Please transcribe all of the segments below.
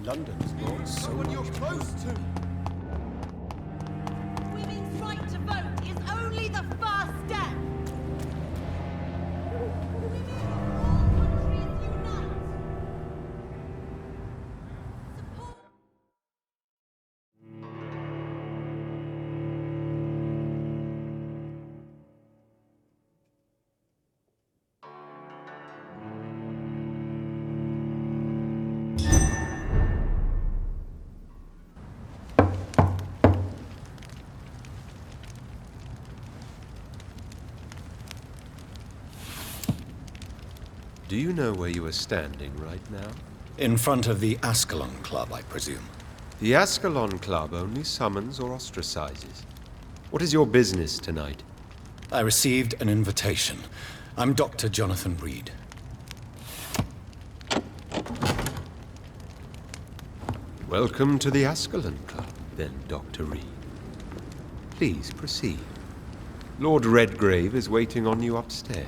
London's brought so much you're close to. Women's right to vote is only the first step. Women of all countries unite. Support. Do you know where you are standing right now? In front of the Ascalon Club, I presume. The Ascalon Club only summons or ostracizes. What is your business tonight? I received an invitation. I'm Dr. Jonathan Reed. Welcome to the Ascalon Club, then, Dr. Reed. Please proceed. Lord Redgrave is waiting on you upstairs.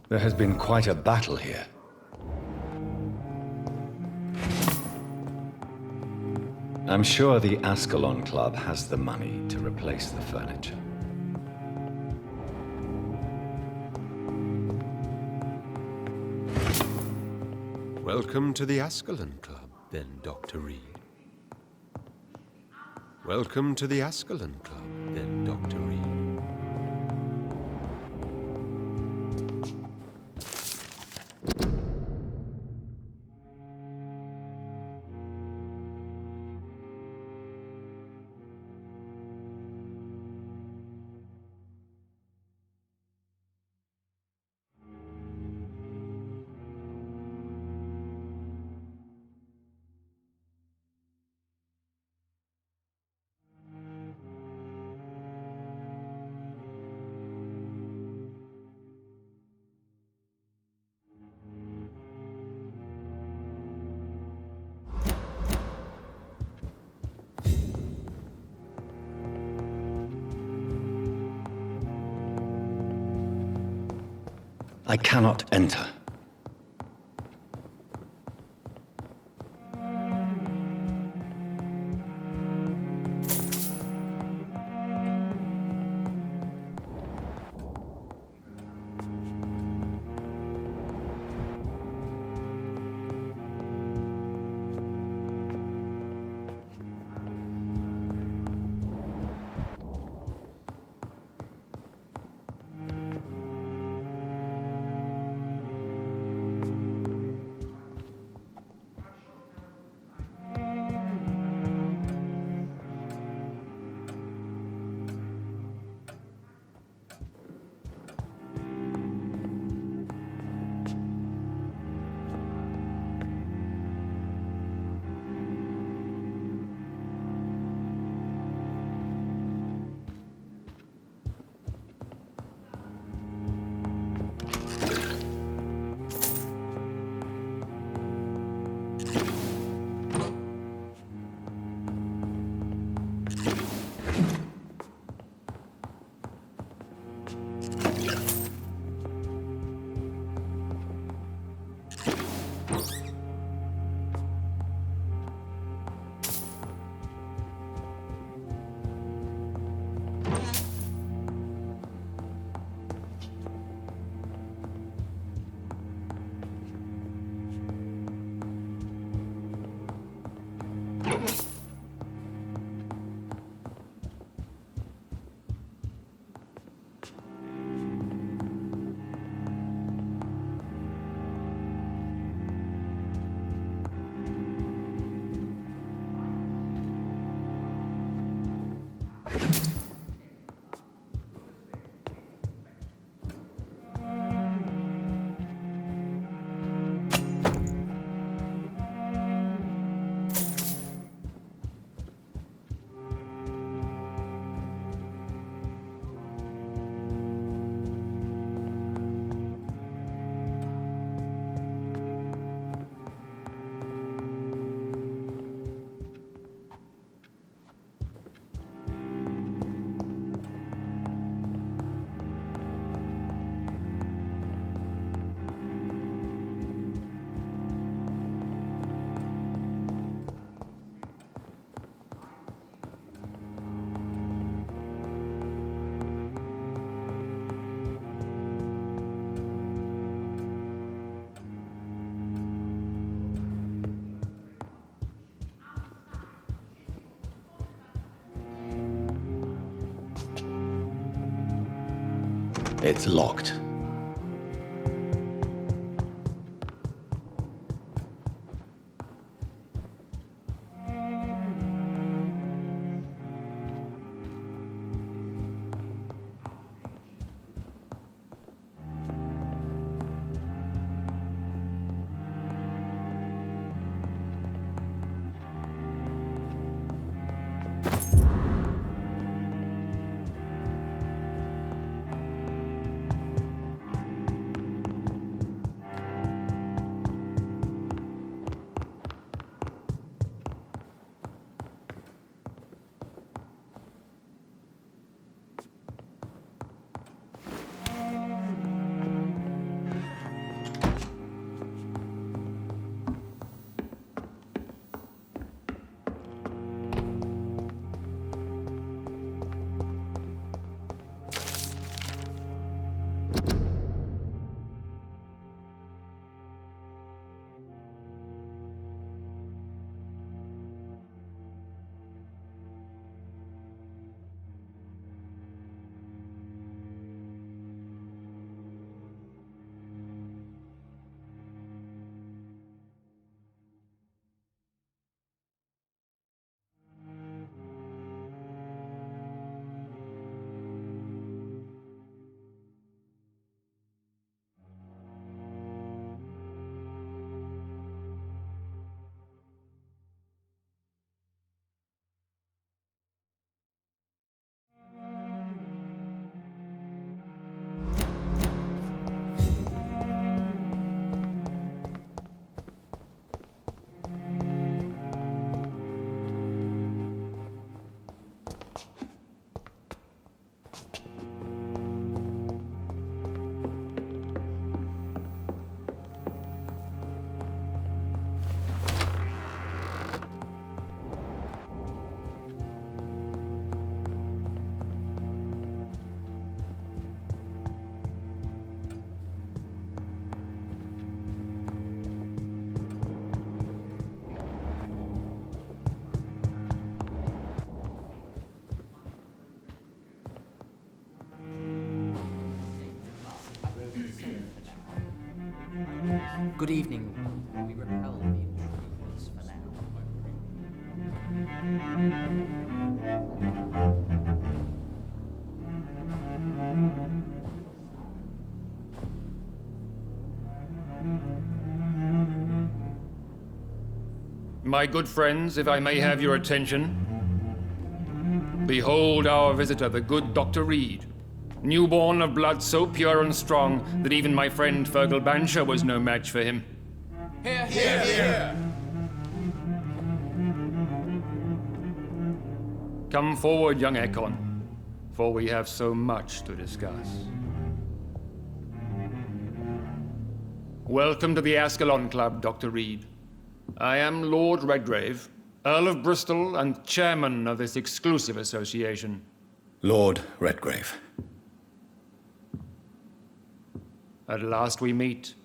There has been quite a battle here. I'm sure the Ascalon Club has the money to replace the furniture. Welcome to the Ascalon Club, then, Dr. Reed. Welcome to the Ascalon Club, then, Dr. Reed. I cannot enter. It's locked. Good evening. We repel the intruders for now. My good friends, if I may have your attention. Behold our visitor, the good Dr. Reed. Newborn of blood so pure and strong that even my friend Fergal Bansher was no match for him. Hear, hear, hear! Come forward, young Ekon, for we have so much to discuss. Welcome to the Ascalon Club, Dr. Reed. I am Lord Redgrave, Earl of Bristol and chairman of this exclusive association. Lord Redgrave. At last we meet.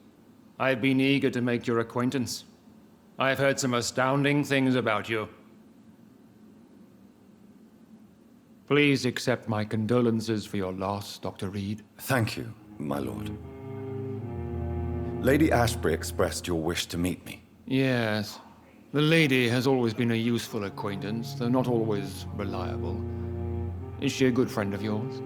I've been eager to make your acquaintance. I've heard some astounding things about you. Please accept my condolences for your loss, Dr. Reed. Thank you, my lord. Lady Ashbury expressed your wish to meet me. Yes. The lady has always been a useful acquaintance, though not always reliable. Is she a good friend of yours?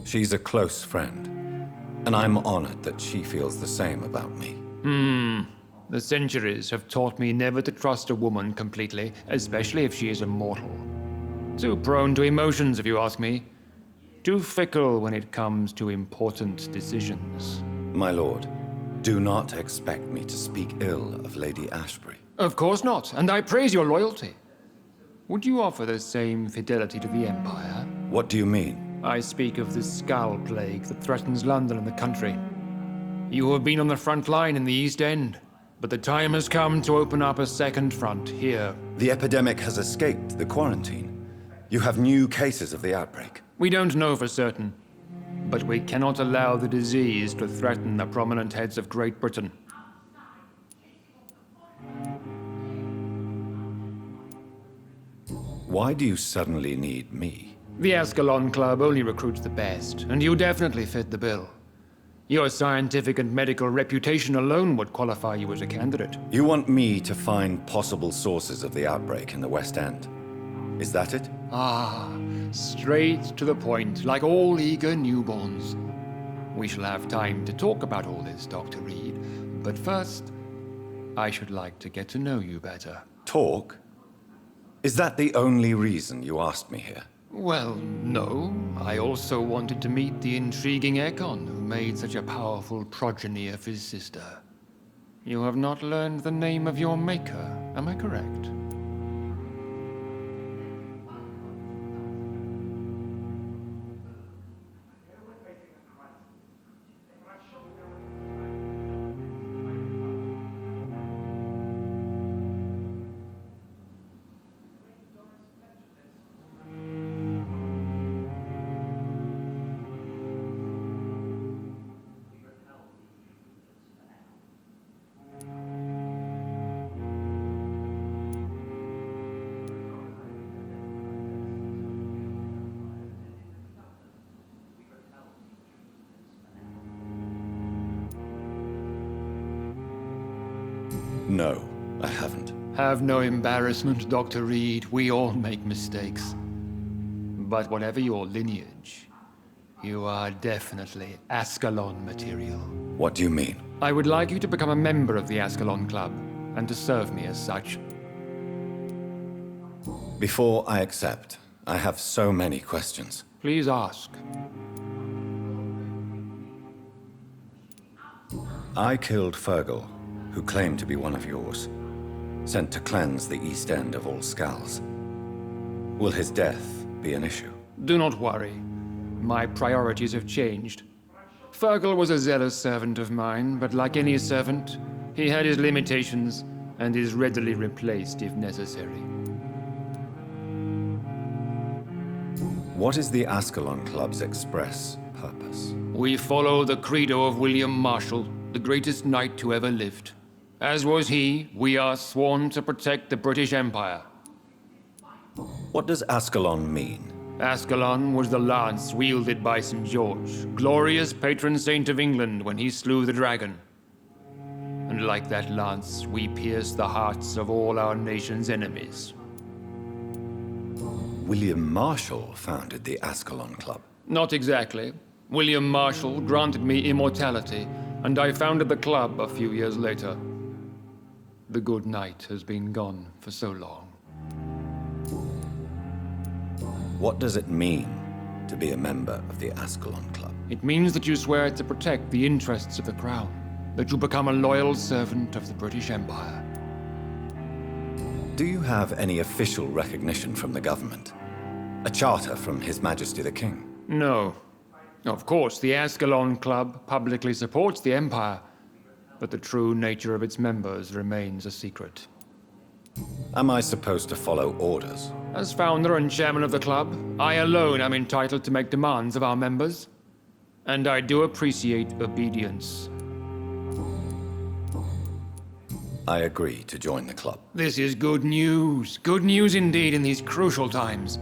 She's a close friend, and I'm honored that she feels the same about me. The centuries have taught me never to trust a woman completely, especially if she is a mortal. Too prone to emotions, if you ask me. Too fickle when it comes to important decisions. My lord, do not expect me to speak ill of Lady Ashbury. Of course not, and I praise your loyalty. Would you offer the same fidelity to the Empire? What do you mean? I speak of the Skull Plague that threatens London and the country. You have been on the front line in the East End, but the time has come to open up a second front here The epidemic has escaped the quarantine. You have new cases of the outbreak. We don't know for certain, but we cannot allow the disease to threaten the prominent heads of Great Britain. Why do you suddenly need me? The Ascalon Club only recruits the best, and you definitely fit the bill. Your scientific and medical reputation alone would qualify you as a candidate. You want me to find possible sources of the outbreak in the West End. Is that it? Ah, straight to the point, like all eager newborns. We shall have time to talk about all this, Dr. Reed. But first, I should like to get to know you better. Talk? Is that the only reason you asked me here? Well, no. I also wanted to meet the intriguing Ekon, who made such a powerful progeny of his sister. You have not learned the name of your maker, am I correct? No, I haven't. Have no embarrassment, Dr. Reed. We all make mistakes. But whatever your lineage, you are definitely Ascalon material. What do you mean? I would like you to become a member of the Ascalon Club, and to serve me as such. Before I accept, I have so many questions. Please ask. I killed Fergal, who claimed to be one of yours, sent to cleanse the East End of all skulls. Will his death be an issue? Do not worry. My priorities have changed. Fergal was a zealous servant of mine, but like any servant, he had his limitations and is readily replaced if necessary. What is the Ascalon Club's express purpose? We follow the credo of William Marshall, the greatest knight who ever lived. As was he, we are sworn to protect the British Empire. What does Ascalon mean? Ascalon was the lance wielded by St. George, glorious patron saint of England when he slew the dragon. And like that lance, we pierce the hearts of all our nation's enemies. William Marshall founded the Ascalon Club. Not exactly. William Marshall granted me immortality, and I founded the club a few years later. The good knight has been gone for so long. What does it mean to be a member of the Ascalon Club? It means that you swear to protect the interests of the crown, that you become a loyal servant of the British Empire. Do you have any official recognition from the government? A charter from His Majesty the King? No. Of course, the Ascalon Club publicly supports the Empire, but the true nature of its members remains a secret. Am I supposed to follow orders? As founder and chairman of the club, I alone am entitled to make demands of our members, and I do appreciate obedience. I agree to join the club. This is good news. Good news indeed in these crucial times.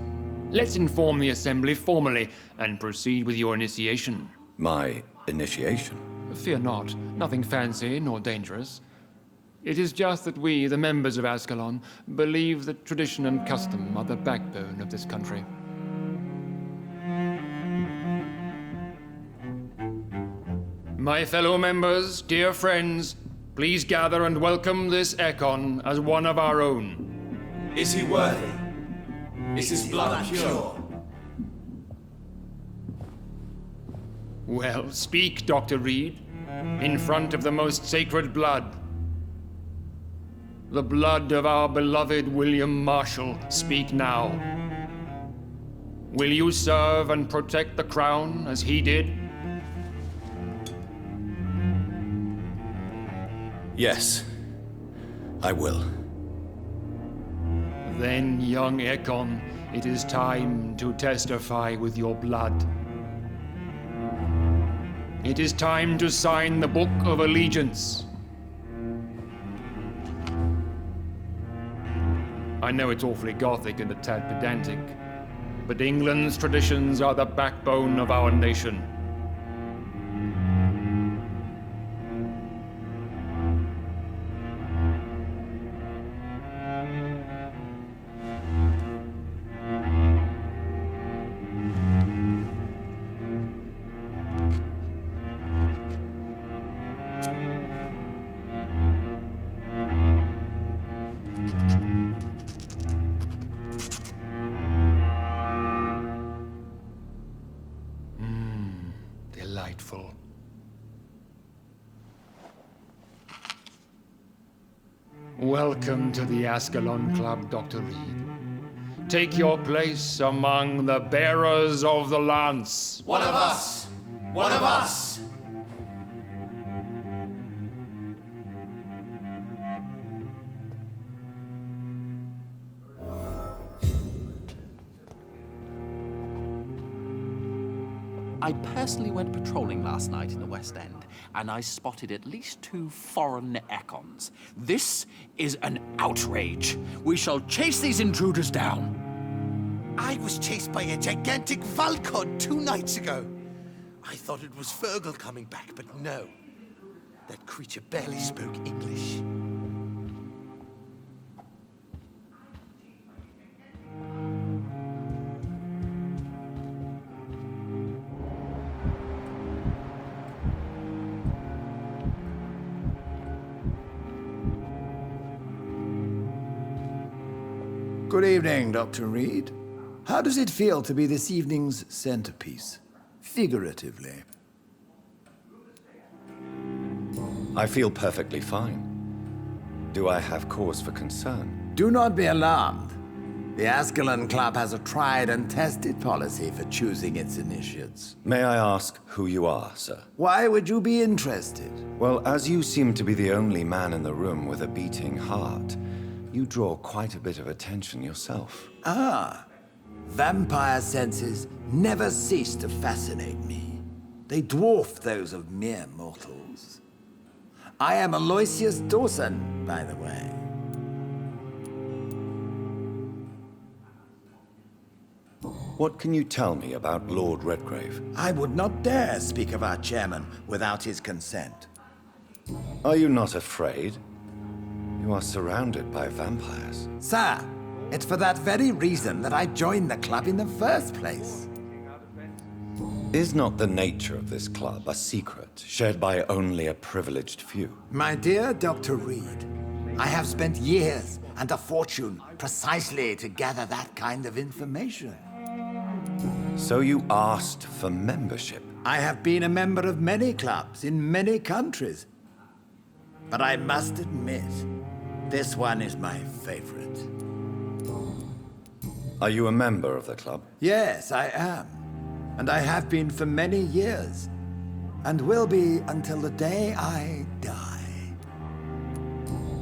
Let's inform the Assembly formally and proceed with your initiation. My initiation? Fear not. Nothing fancy nor dangerous. It is just that we, the members of Ascalon, believe that tradition and custom are the backbone of this country. My fellow members, dear friends, please gather and welcome this Ekon as one of our own. Is he worthy? Is his blood pure? Well, speak, Dr. Reed, in front of the most sacred blood. The blood of our beloved William Marshall, speak now. Will you serve and protect the crown as he did? Yes, I will. Then, young Ekon, it is time to testify with your blood. It is time to sign the Book of Allegiance. I know it's awfully gothic and a tad pedantic, but England's traditions are the backbone of our nation. Delightful. Welcome to the Ascalon Club, Dr. Reed. Take your place among the bearers of the lance. One of us! One of us! I personally went patrolling last night in the West End, and I spotted at least 2 foreign Ekons. This is an outrage. We shall chase these intruders down. I was chased by a gigantic Valcod 2 nights ago. I thought it was Fergal coming back, but no. That creature barely spoke English. Good evening, Dr. Reed. How does it feel to be this evening's centerpiece, figuratively? I feel perfectly fine. Do I have cause for concern? Do not be alarmed. The Ascalon Club has a tried and tested policy for choosing its initiates. May I ask who you are, sir? Why would you be interested? Well, as you seem to be the only man in the room with a beating heart, you draw quite a bit of attention yourself. Ah, vampire senses never cease to fascinate me. They dwarf those of mere mortals. I am Aloysius Dawson, by the way. What can you tell me about Lord Redgrave? I would not dare speak of our chairman without his consent. Are you not afraid? You are surrounded by vampires. Sir, it's for that very reason that I joined the club in the first place. Is not the nature of this club a secret shared by only a privileged few? My dear Dr. Reed, I have spent years and a fortune precisely to gather that kind of information. So you asked for membership? I have been a member of many clubs in many countries. But I must admit, this one is my favorite. Are you a member of the club? Yes, I am. And I have been for many years. And will be until the day I die.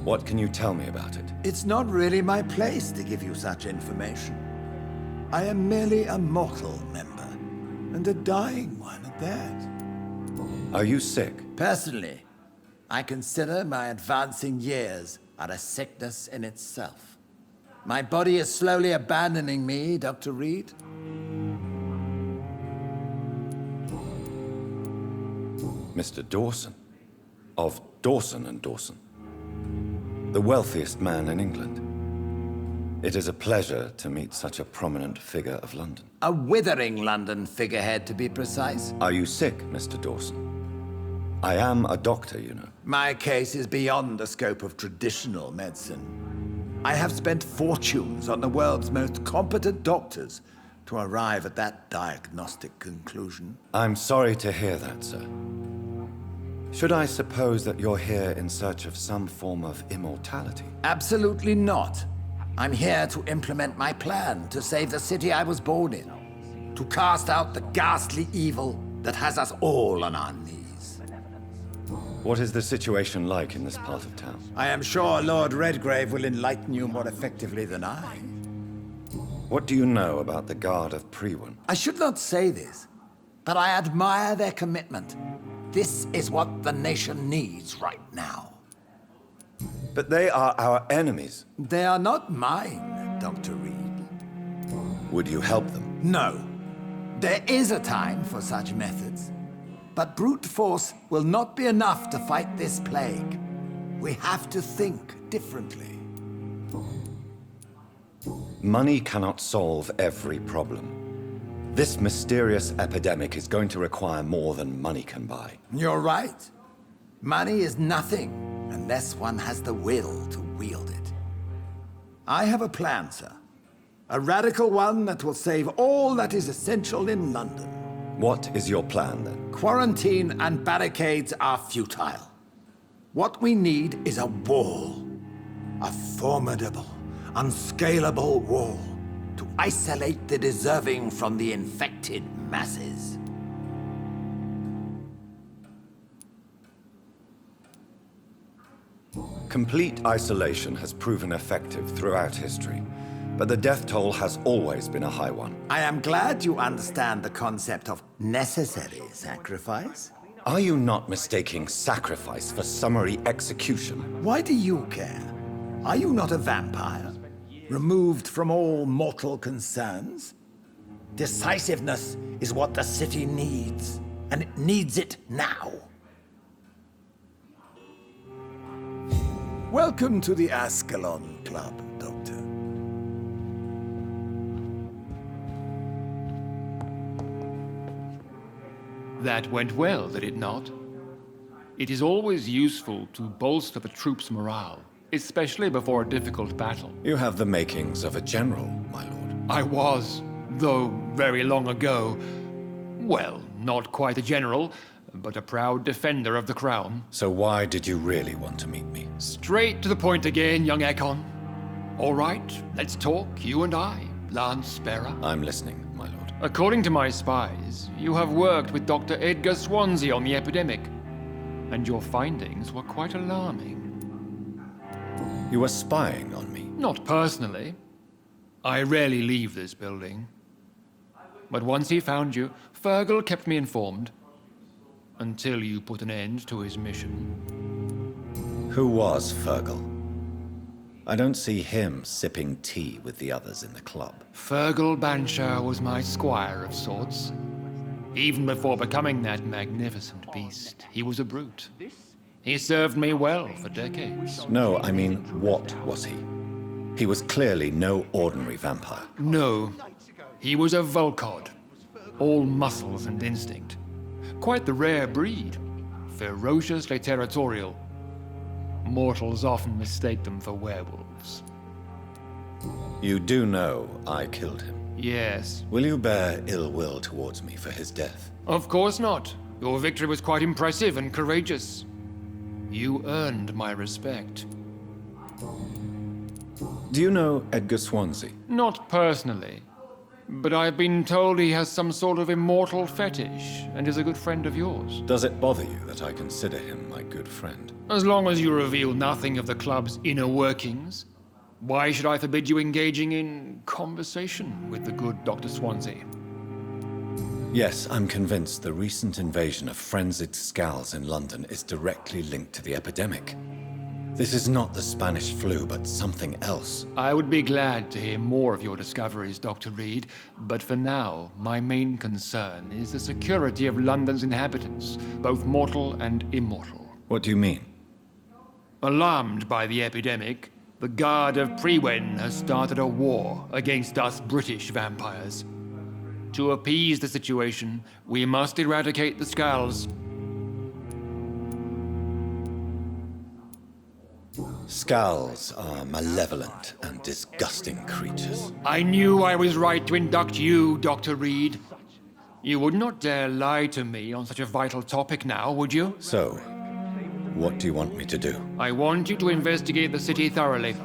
What can you tell me about it? It's not really my place to give you such information. I am merely a mortal member, and a dying one at that. Are you sick? Personally, I consider my advancing years are a sickness in itself. My body is slowly abandoning me, Dr. Reed. Mr. Dawson, of Dawson and Dawson, the wealthiest man in England. It is a pleasure to meet such a prominent figure of London. A withering London figurehead, to be precise. Are you sick, Mr. Dawson? I am a doctor, you know. My case is beyond the scope of traditional medicine. I have spent fortunes on the world's most competent doctors to arrive at that diagnostic conclusion. I'm sorry to hear that, sir. Should I suppose that you're here in search of some form of immortality? Absolutely not. I'm here to implement my plan to save the city I was born in. To cast out the ghastly evil that has us all on our knees. What is the situation like in this part of town? I am sure Lord Redgrave will enlighten you more effectively than I. What do you know about the Guard of Priwen? I should not say this, but I admire their commitment. This is what the nation needs right now. But they are our enemies. They are not mine, Dr. Reed. Would you help them? No. There is a time for such methods. But brute force will not be enough to fight this plague. We have to think differently. Money cannot solve every problem. This mysterious epidemic is going to require more than money can buy. You're right. Money is nothing unless one has the will to wield it. I have a plan, sir. A radical one that will save all that is essential in London. What is your plan, then? Quarantine and barricades are futile. What we need is a wall. A formidable, unscalable wall to isolate the deserving from the infected masses. Complete isolation has proven effective throughout history, but the death toll has always been a high one. I am glad you understand the concept of necessary sacrifice. Are you not mistaking sacrifice for summary execution? Why do you care? Are you not a vampire? Removed from all mortal concerns? Decisiveness is what the city needs, and it needs it now. Welcome to the Ascalon Club, Doctor. That went well, did it not? It is always useful to bolster the troops' morale, especially before a difficult battle. You have the makings of a general, my lord. I was, though very long ago. Well, not quite a general, but a proud defender of the crown. So why did you really want to meet me? Straight to the point again, young Ekon. All right, let's talk, you and I, Lance Sparrow. I'm listening, my lord. According to my spies, you have worked with Dr. Edgar Swansea on the epidemic, and your findings were quite alarming. You were spying on me? Not personally. I rarely leave this building. But once he found you, Fergal kept me informed. Until you put an end to his mission. Who was Fergal? I don't see him sipping tea with the others in the club. Fergal Banshire was my squire of sorts. Even before becoming that magnificent beast, he was a brute. He served me well for decades. No, I mean, what was he? He was clearly no ordinary vampire. No, he was a Volcod. All muscles and instinct. Quite the rare breed. Ferociously territorial. Mortals often mistake them for werewolves. You do know I killed him. Yes. Will you bear ill will towards me for his death? Of course not. Your victory was quite impressive and courageous. You earned my respect. Do you know Edgar Swansea? Not personally. But I've been told he has some sort of immortal fetish and is a good friend of yours. Does it bother you that I consider him my good friend? As long as you reveal nothing of the club's inner workings, why should I forbid you engaging in conversation with the good Dr. Swansea? Yes, I'm convinced the recent invasion of frenzied Scals in London is directly linked to the epidemic. This is not the Spanish flu, but something else. I would be glad to hear more of your discoveries, Dr. Reed, but for now, my main concern is the security of London's inhabitants, both mortal and immortal. What do you mean? Alarmed by the epidemic, the Guard of Priwen has started a war against us British vampires. To appease the situation, we must eradicate the Scals. Scals are malevolent and disgusting creatures. I knew I was right to induct you, Dr. Reed. You would not dare lie to me on such a vital topic now, would you? So, what do you want me to do? I want you to investigate the city thoroughly.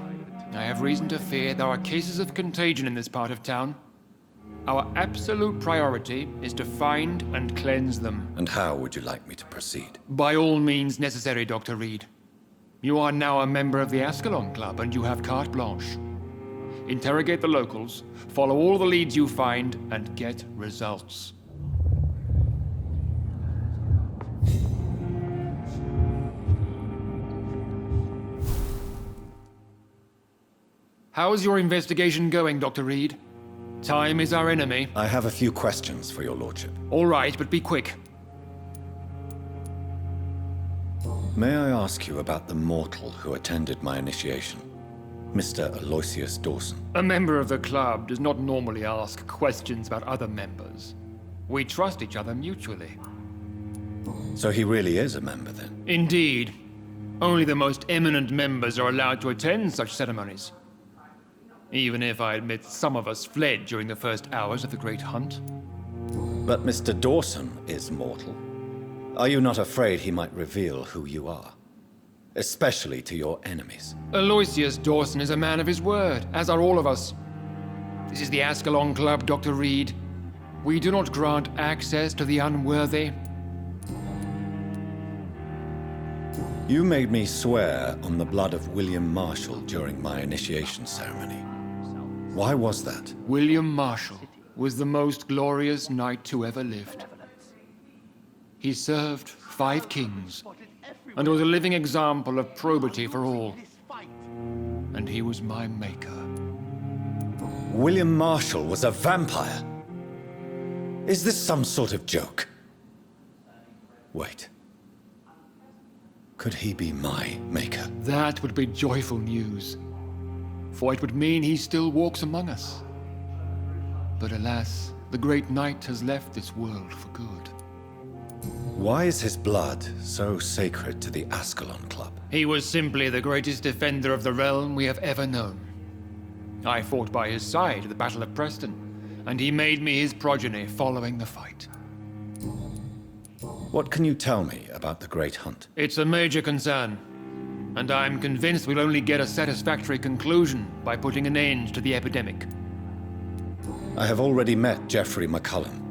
I have reason to fear there are cases of contagion in this part of town. Our absolute priority is to find and cleanse them. And how would you like me to proceed? By all means necessary, Dr. Reed. You are now a member of the Ascalon Club, and you have carte blanche. Interrogate the locals, follow all the leads you find, and get results. How's your investigation going, Dr. Reed? Time is our enemy. I have a few questions for your lordship. All right, but be quick. May I ask you about the mortal who attended my initiation? Mr. Aloysius Dawson. A member of the club does not normally ask questions about other members. We trust each other mutually. So he really is a member, then? Indeed. Only the most eminent members are allowed to attend such ceremonies. Even if I admit some of us fled during the first hours of the Great Hunt. But Mr. Dawson is mortal. Are you not afraid he might reveal who you are? Especially to your enemies. Aloysius Dawson is a man of his word, as are all of us. This is the Ascalon Club, Dr. Reed. We do not grant access to the unworthy. You made me swear on the blood of William Marshall during my initiation ceremony. Why was that? William Marshall was the most glorious knight who ever lived. He served 5 kings and was a living example of probity for all. And he was my maker. William Marshall was a vampire? Is this some sort of joke? Wait. Could he be my maker? That would be joyful news, for it would mean he still walks among us. But alas, the great knight has left this world for good. Why is his blood so sacred to the Ascalon Club? He was simply the greatest defender of the realm we have ever known. I fought by his side at the Battle of Preston, and he made me his progeny following the fight. What can you tell me about the Great Hunt? It's a major concern, and I'm convinced we'll only get a satisfactory conclusion by putting an end to the epidemic. I have already met Geoffrey McCullum.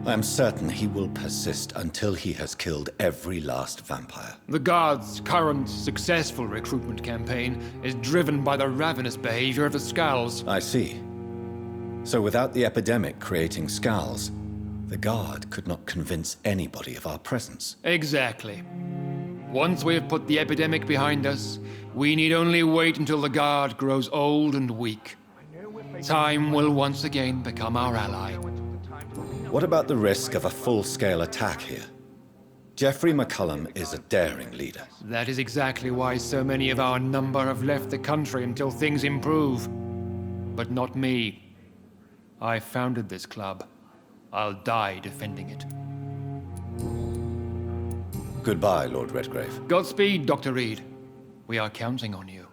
I am certain he will persist until he has killed every last vampire. The Guard's current successful recruitment campaign is driven by the ravenous behavior of the Scowls. I see. So without the epidemic creating Scowls, the Guard could not convince anybody of our presence. Exactly. Once we have put the epidemic behind us, we need only wait until the Guard grows old and weak. Time will once again become our ally. What about the risk of a full-scale attack here? Geoffrey McCullum is a daring leader. That is exactly why so many of our number have left the country until things improve. But not me. I founded this club. I'll die defending it. Goodbye, Lord Redgrave. Godspeed, Dr. Reed. We are counting on you.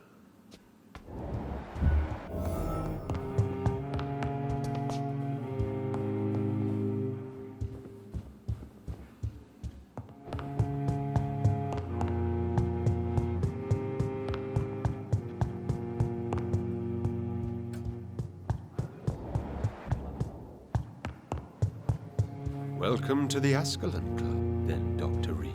Welcome to the Ascalon Club, then, Dr. Reed.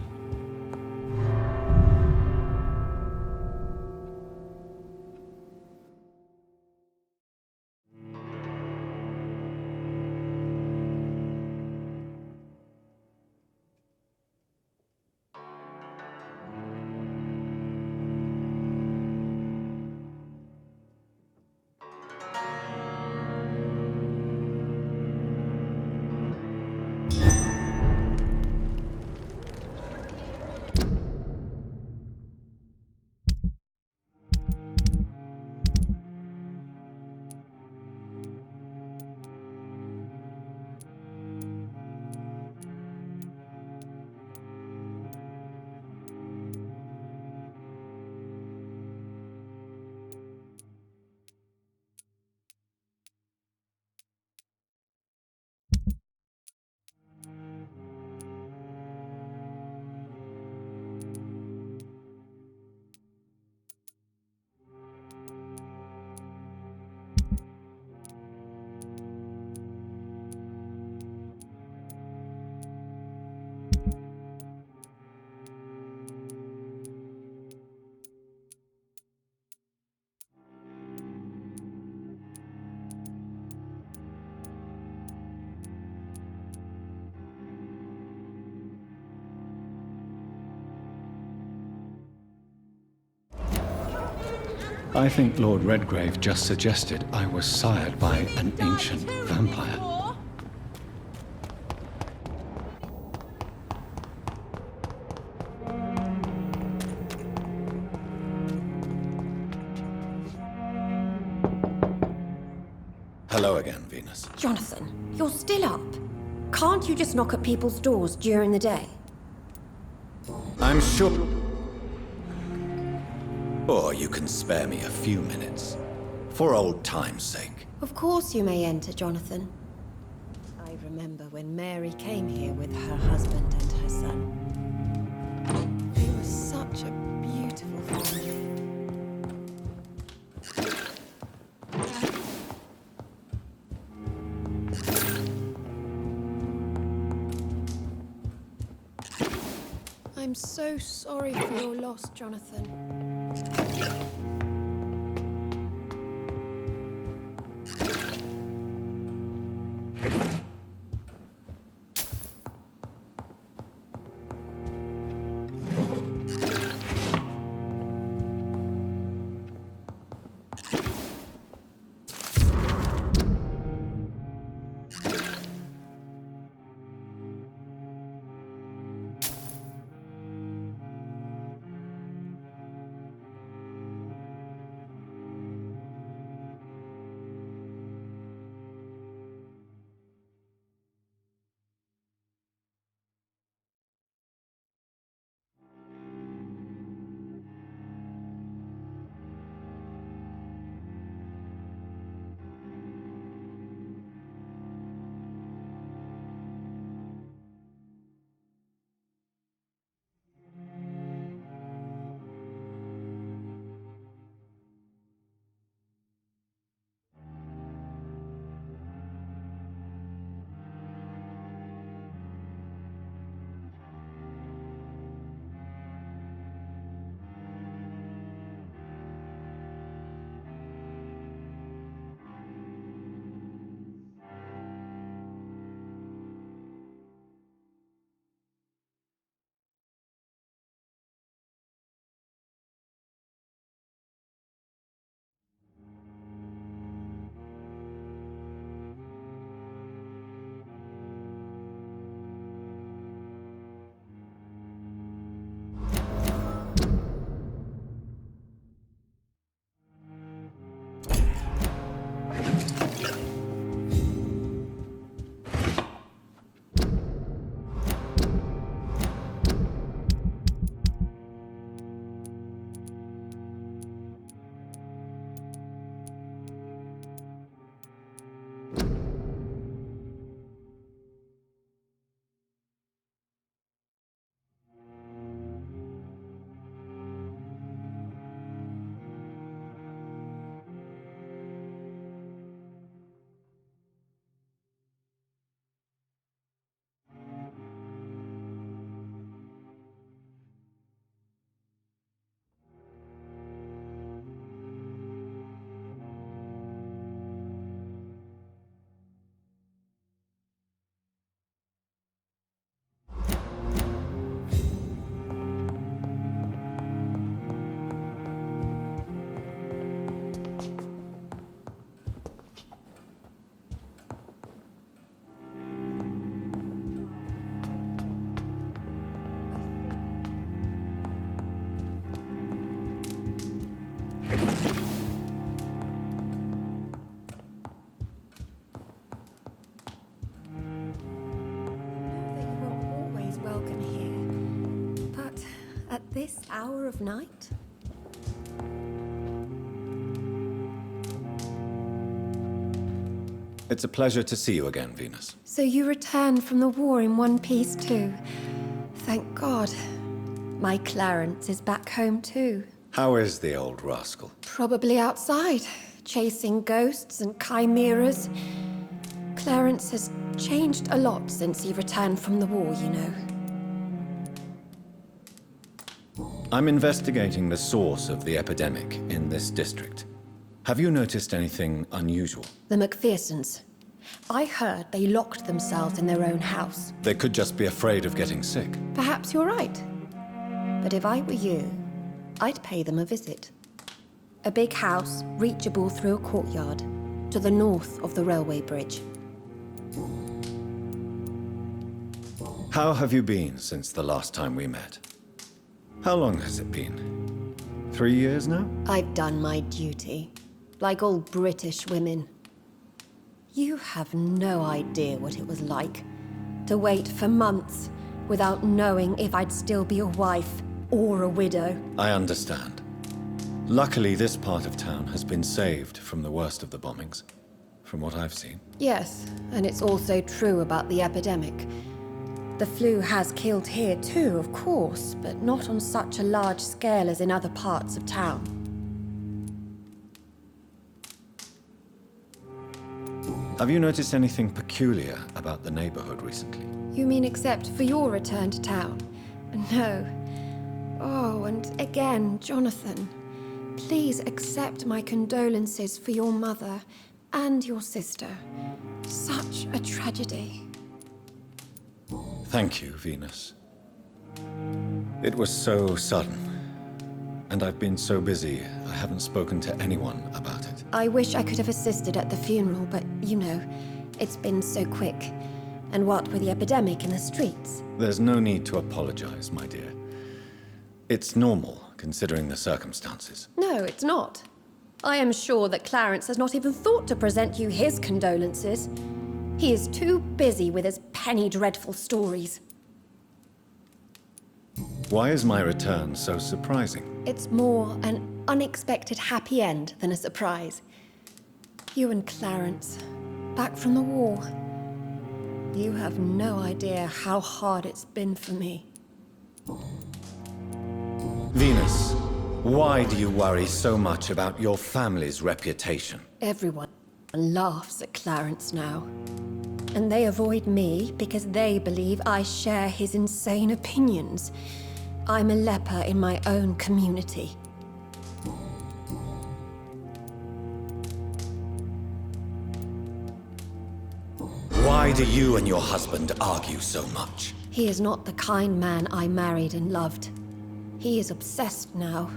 I think Lord Redgrave just suggested I was sired by an ancient vampire. Hello again, Venus. Jonathan, you're still up. Can't you just knock at people's doors during the day? I'm sure... Or you can spare me a few minutes. For old time's sake. Of course you may enter, Jonathan. I remember when Mary came here with her husband and her son. They were such a beautiful family. I'm so sorry for your loss, Jonathan. This hour of night? It's a pleasure to see you again, Venus. So you returned from the war in one piece too. Thank God. My Clarence is back home too. How is the old rascal? Probably outside, chasing ghosts and chimeras. Clarence has changed a lot since he returned from the war, you know. I'm investigating the source of the epidemic in this district. Have you noticed anything unusual? The McPhersons. I heard they locked themselves in their own house. They could just be afraid of getting sick. Perhaps you're right. But if I were you, I'd pay them a visit. A big house, reachable through a courtyard, to the north of the railway bridge. How have you been since the last time we met? How long has it been? 3 years now? I've done my duty, like all British women. You have no idea what it was like to wait for months without knowing if I'd still be a wife or a widow. I understand. Luckily, this part of town has been saved from the worst of the bombings, from what I've seen. Yes, and it's also true about the epidemic. The flu has killed here too, of course, but not on such a large scale as in other parts of town. Have you noticed anything peculiar about the neighborhood recently? You mean except for your return to town? No. Oh, and again, Jonathan, please accept my condolences for your mother and your sister. Such a tragedy. Thank you, Venus. It was so sudden, and I've been so busy, I haven't spoken to anyone about it. I wish I could have assisted at the funeral, but you know, it's been so quick. And what with the epidemic in the streets? There's no need to apologize, my dear. It's normal, considering the circumstances. No, it's not. I am sure that Clarence has not even thought to present you his condolences. He is too busy with his penny dreadful stories. Why is my return so surprising? It's more an unexpected happy end than a surprise. You and Clarence, back from the war. You have no idea how hard it's been for me. Venus, why do you worry so much about your family's reputation? Everyone laughs at Clarence now. And they avoid me because they believe I share his insane opinions. I'm a leper in my own community. Why do you and your husband argue so much? He is not the kind man I married and loved. He is obsessed now.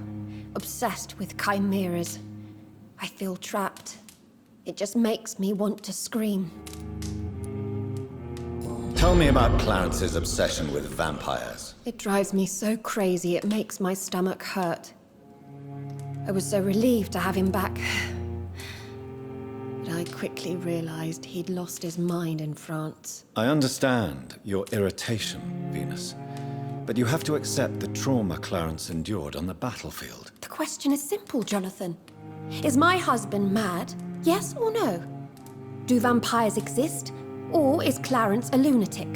Obsessed with chimeras. I feel trapped. It just makes me want to scream. Tell me about Clarence's obsession with vampires. It drives me so crazy it makes my stomach hurt. I was so relieved to have him back. But I quickly realized he'd lost his mind in France. I understand your irritation, Venus. But you have to accept the trauma Clarence endured on the battlefield. The question is simple, Jonathan. Is my husband mad? Yes or no? Do vampires exist? Or is Clarence a lunatic?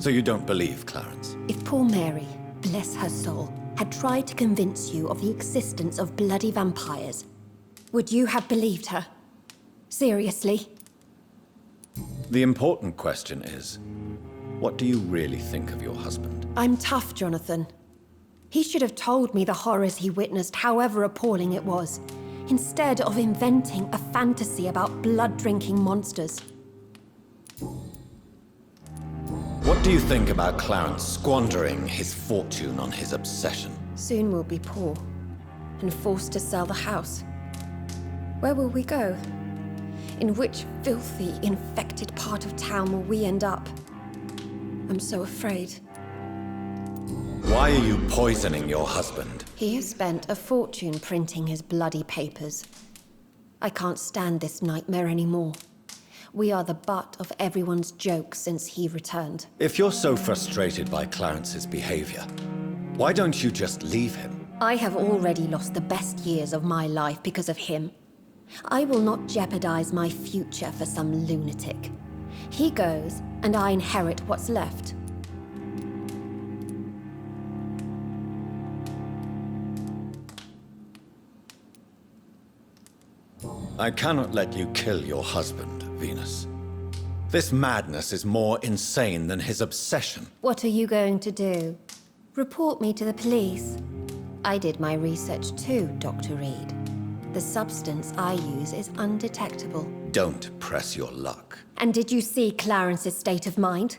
So you don't believe Clarence? If poor Mary, bless her soul, had tried to convince you of the existence of bloody vampires, would you have believed her? Seriously? The important question is, what do you really think of your husband? I'm tough, Jonathan. He should have told me the horrors he witnessed, however appalling it was, instead of inventing a fantasy about blood-drinking monsters. What do you think about Clarence squandering his fortune on his obsession? Soon we'll be poor, and forced to sell the house. Where will we go? In which filthy, infected part of town will we end up? I'm so afraid. Why are you poisoning your husband? He has spent a fortune printing his bloody papers. I can't stand this nightmare anymore. We are the butt of everyone's jokes since he returned. If you're so frustrated by Clarence's behavior, why don't you just leave him? I have already lost the best years of my life because of him. I will not jeopardize my future for some lunatic. He goes, and I inherit what's left. I cannot let you kill your husband, Venus. This madness is more insane than his obsession. What are you going to do? Report me to the police? I did my research too, Dr. Reed. The substance I use is undetectable. Don't press your luck. And did you see Clarence's state of mind?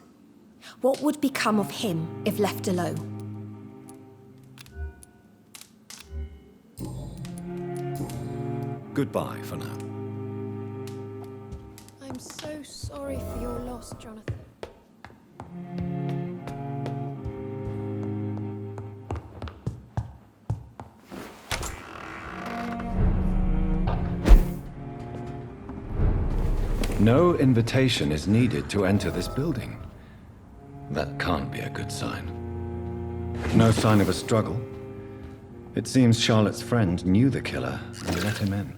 What would become of him if left alone? Goodbye for now. I'm so sorry for your loss, Jonathan. No invitation is needed to enter this building. That can't be a good sign. No sign of a struggle. It seems Charlotte's friend knew the killer and let him in.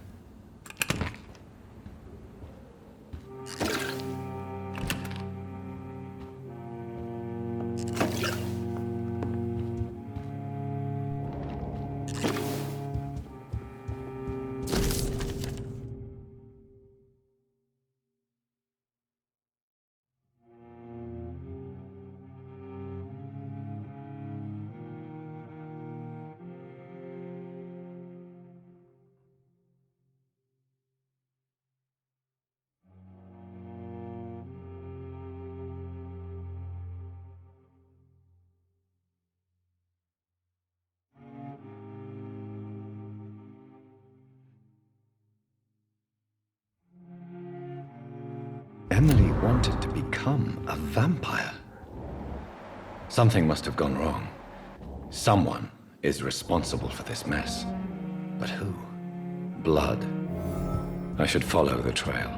Emily wanted to become a vampire. Something must have gone wrong. Someone is responsible for this mess. But who? Blood. I should follow the trail.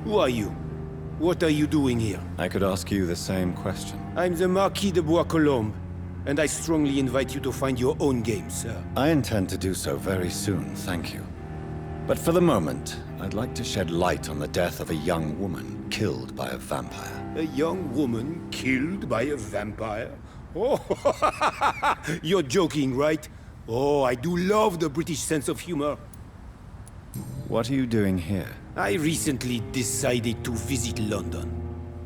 Who are you? What are you doing here? I could ask you the same question. I'm the Marquis de Bois-Colombes, and I strongly invite you to find your own game, sir. I intend to do so very soon, thank you. But for the moment, I'd like to shed light on the death of a young woman killed by a vampire. A young woman killed by a vampire? Oh, you're joking, right? Oh, I do love the British sense of humor. What are you doing here? I recently decided to visit London.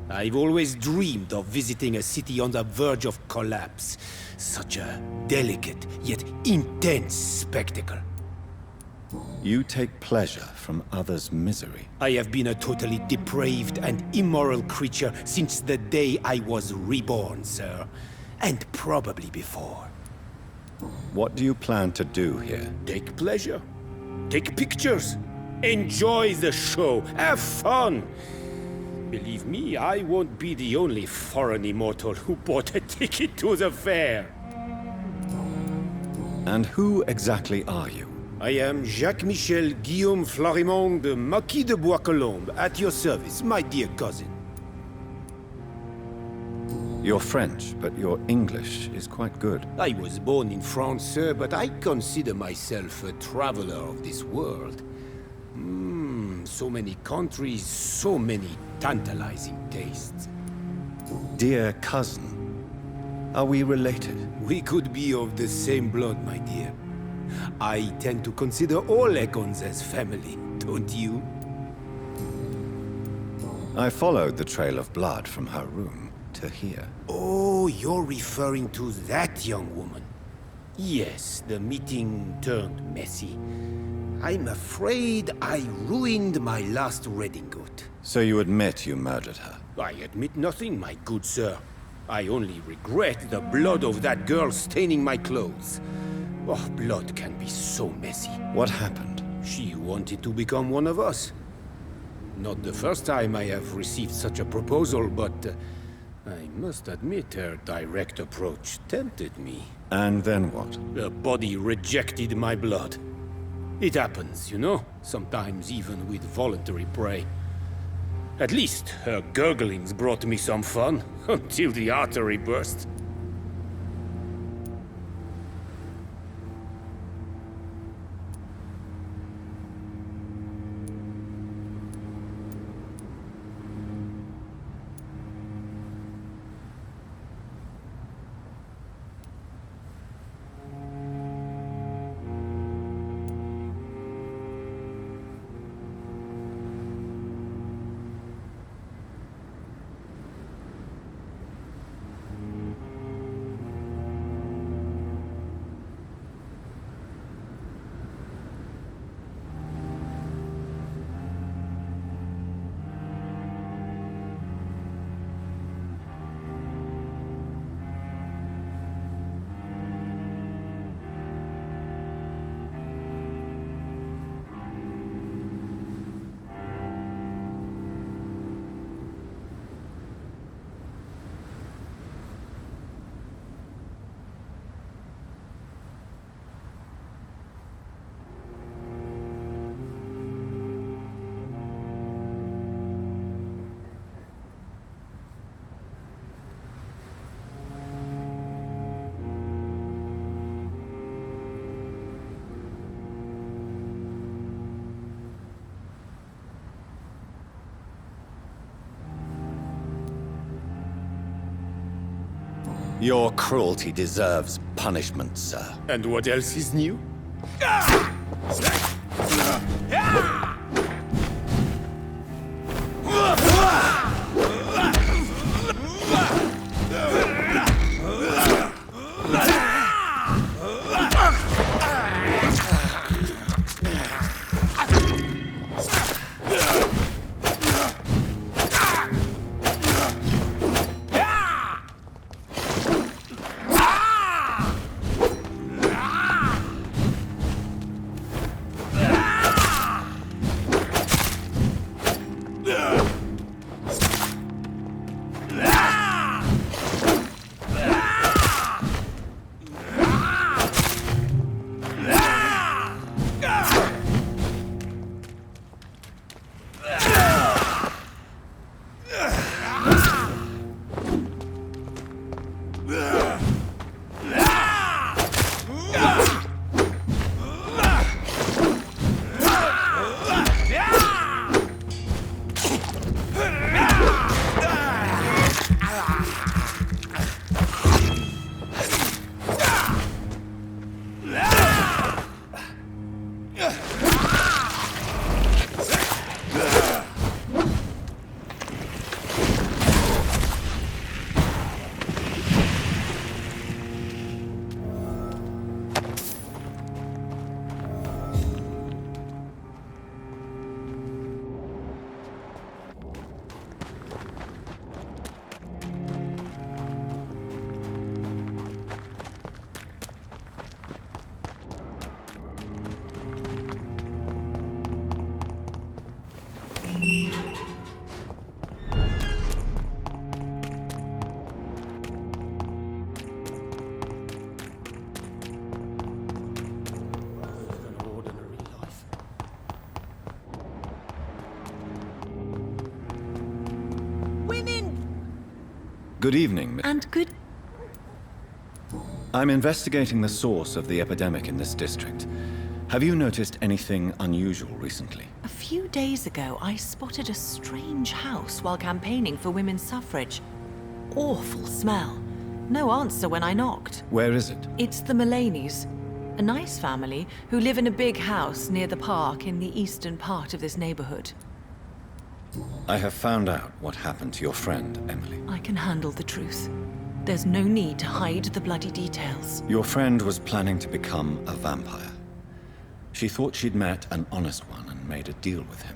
I've always dreamed of visiting a city on the verge of collapse. Such a delicate, yet intense spectacle. You take pleasure from others' misery. I have been a totally depraved and immoral creature since the day I was reborn, sir. And probably before. What do you plan to do here? Take pleasure. Take pictures. Enjoy the show. Have fun. Believe me, I won't be the only foreign immortal who bought a ticket to the fair. And who exactly are you? I am Jacques-Michel Guillaume Florimond de Marquis de Bois-Colombes, at your service, my dear cousin. You're French, but your English is quite good. I was born in France, sir, but I consider myself a traveler of this world. So many countries, so many tantalizing tastes. Dear cousin, are we related? We could be of the same blood, my dear. I tend to consider all Econs as family, don't you? I followed the trail of blood from her room to here. Oh, you're referring to that young woman. Yes, the meeting turned messy. I'm afraid I ruined my last redingote. So you admit you murdered her? I admit nothing, my good sir. I only regret the blood of that girl staining my clothes. Oh, blood can be so messy. What happened? She wanted to become one of us. Not the first time I have received such a proposal, but I must admit her direct approach tempted me. And then what? The body rejected my blood. It happens, you know, sometimes even with voluntary prey. At least her gurglings brought me some fun, until the artery burst. Your cruelty deserves punishment, sir. And what else is new? Good evening, Miss. And good... I'm investigating the source of the epidemic in this district. Have you noticed anything unusual recently? A few days ago, I spotted a strange house while campaigning for women's suffrage. Awful smell. No answer when I knocked. Where is it? It's the Mullaneys, a nice family who live in a big house near the park in the eastern part of this neighborhood. I have found out what happened to your friend, Emily. I can handle the truth. There's no need to hide the bloody details. Your friend was planning to become a vampire. She thought she'd met an honest one and made a deal with him.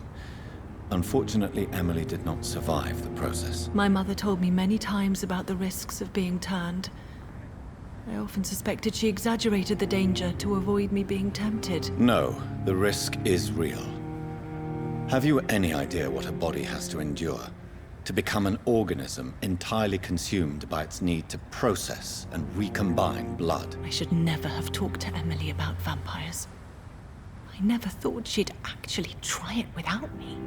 Unfortunately, Emily did not survive the process. My mother told me many times about the risks of being turned. I often suspected she exaggerated the danger to avoid me being tempted. No, the risk is real. Have you any idea what a body has to endure to become an organism entirely consumed by its need to process and recombine blood? I should never have talked to Emily about vampires. I never thought she'd actually try it without me.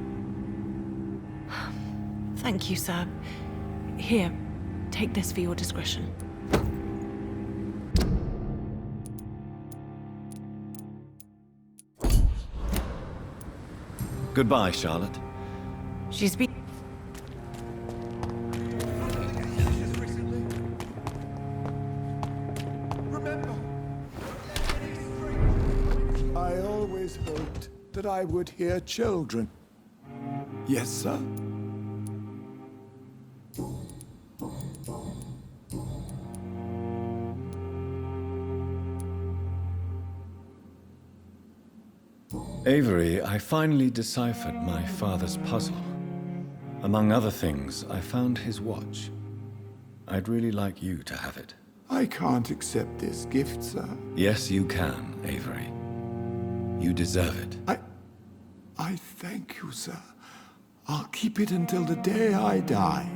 Thank you, sir. Here, take this for your discretion. Goodbye, Charlotte. She's been... I always hoped that I would hear children. Yes, sir? Avery, I finally deciphered my father's puzzle. Among other things, I found his watch. I'd really like you to have it. I can't accept this gift, sir. Yes, you can, Avery. You deserve it. I thank you, sir. I'll keep it until the day I die.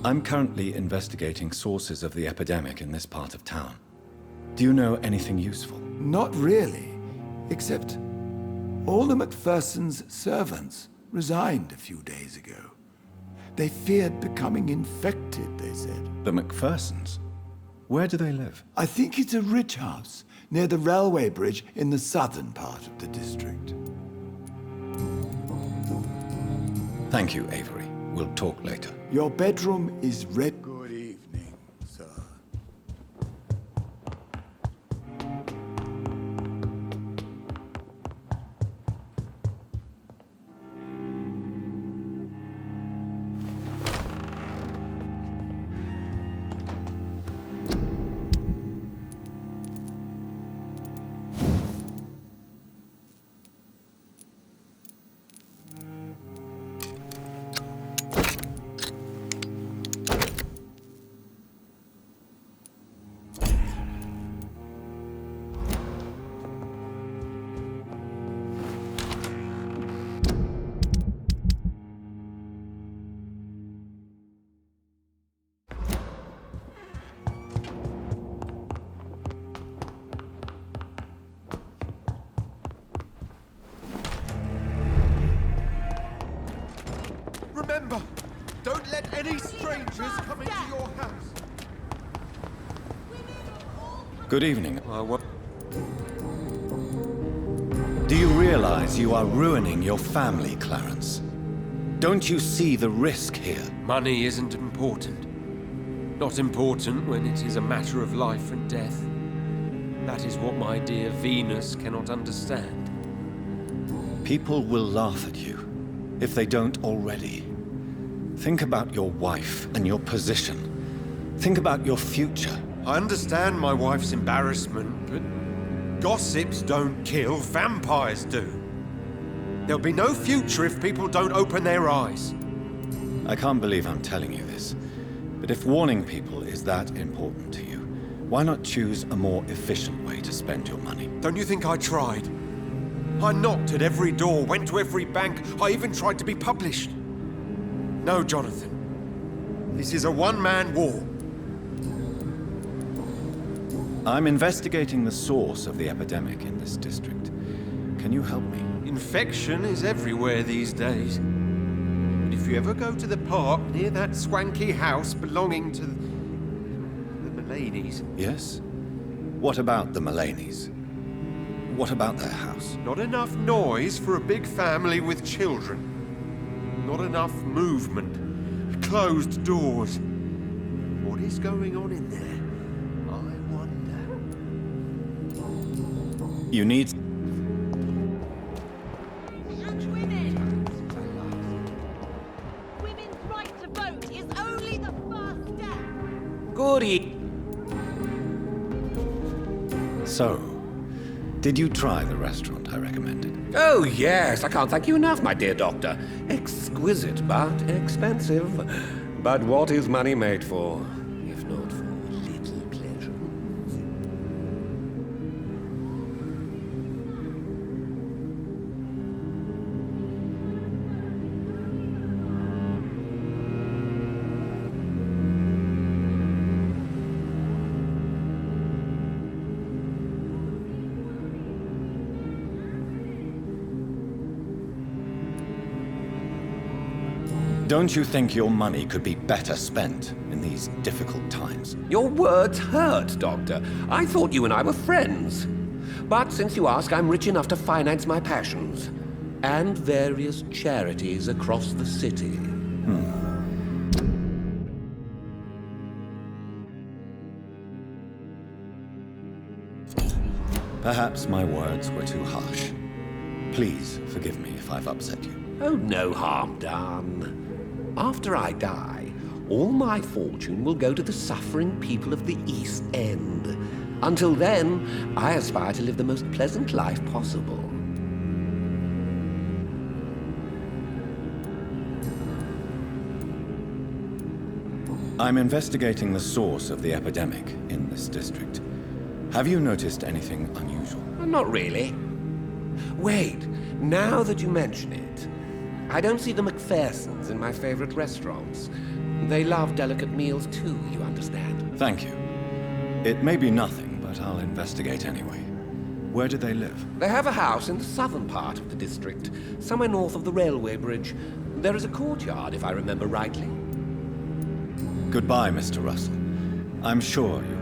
I'm currently investigating sources of the epidemic in this part of town. Do you know anything useful? Not really, except all the MacPherson's servants resigned a few days ago. They feared becoming infected, they said. The MacPhersons? Where do they live? I think it's a rich house near the railway bridge in the southern part of the district. Thank you, Avery. We'll talk later. Your bedroom is red. Good these strangers coming to your house? Good evening. What? Do you realize you are ruining your family, Clarence? Don't you see the risk here? Money isn't important. Not important when it is a matter of life and death. That is what my dear Venus cannot understand. People will laugh at you, if they don't already. Think about your wife and your position. Think about your future. I understand my wife's embarrassment, but gossips don't kill, vampires do. There'll be no future if people don't open their eyes. I can't believe I'm telling you this, but if warning people is that important to you, why not choose a more efficient way to spend your money? Don't you think I tried? I knocked at every door, went to every bank, I even tried to be published. No, Jonathan. This is a one-man war. I'm investigating the source of the epidemic in this district. Can you help me? Infection is everywhere these days. But if you ever go to the park near that swanky house belonging to the Mullaneys... Yes? What about the Mullaneys? What about their house? Not enough noise for a big family with children. Not enough movement. Closed doors. What is going on in there? I wonder. You need... Women's right to vote is only the first step. Goody. So, did you try the restaurant I recommended? Oh, yes. I can't thank you enough, my dear doctor. Exquisite, but expensive. But what is money made for, if not for little pleasure? Don't you think your money could be better spent in these difficult times? Your words hurt, Doctor. I thought you and I were friends. But since you ask, I'm rich enough to finance my passions. And various charities across the city. Perhaps my words were too harsh. Please forgive me if I've upset you. Oh, no harm done. After I die, all my fortune will go to the suffering people of the East End. Until then, I aspire to live the most pleasant life possible. I'm investigating the source of the epidemic in this district. Have you noticed anything unusual? Not really. Wait, now that you mention it, I don't see the McPhersons in my favorite restaurants. They love delicate meals too, you understand. Thank you. It may be nothing, but I'll investigate anyway. Where do they live? They have a house in the southern part of the district, somewhere north of the railway bridge. There is a courtyard, if I remember rightly. Goodbye, Mr. Russell. I'm sure you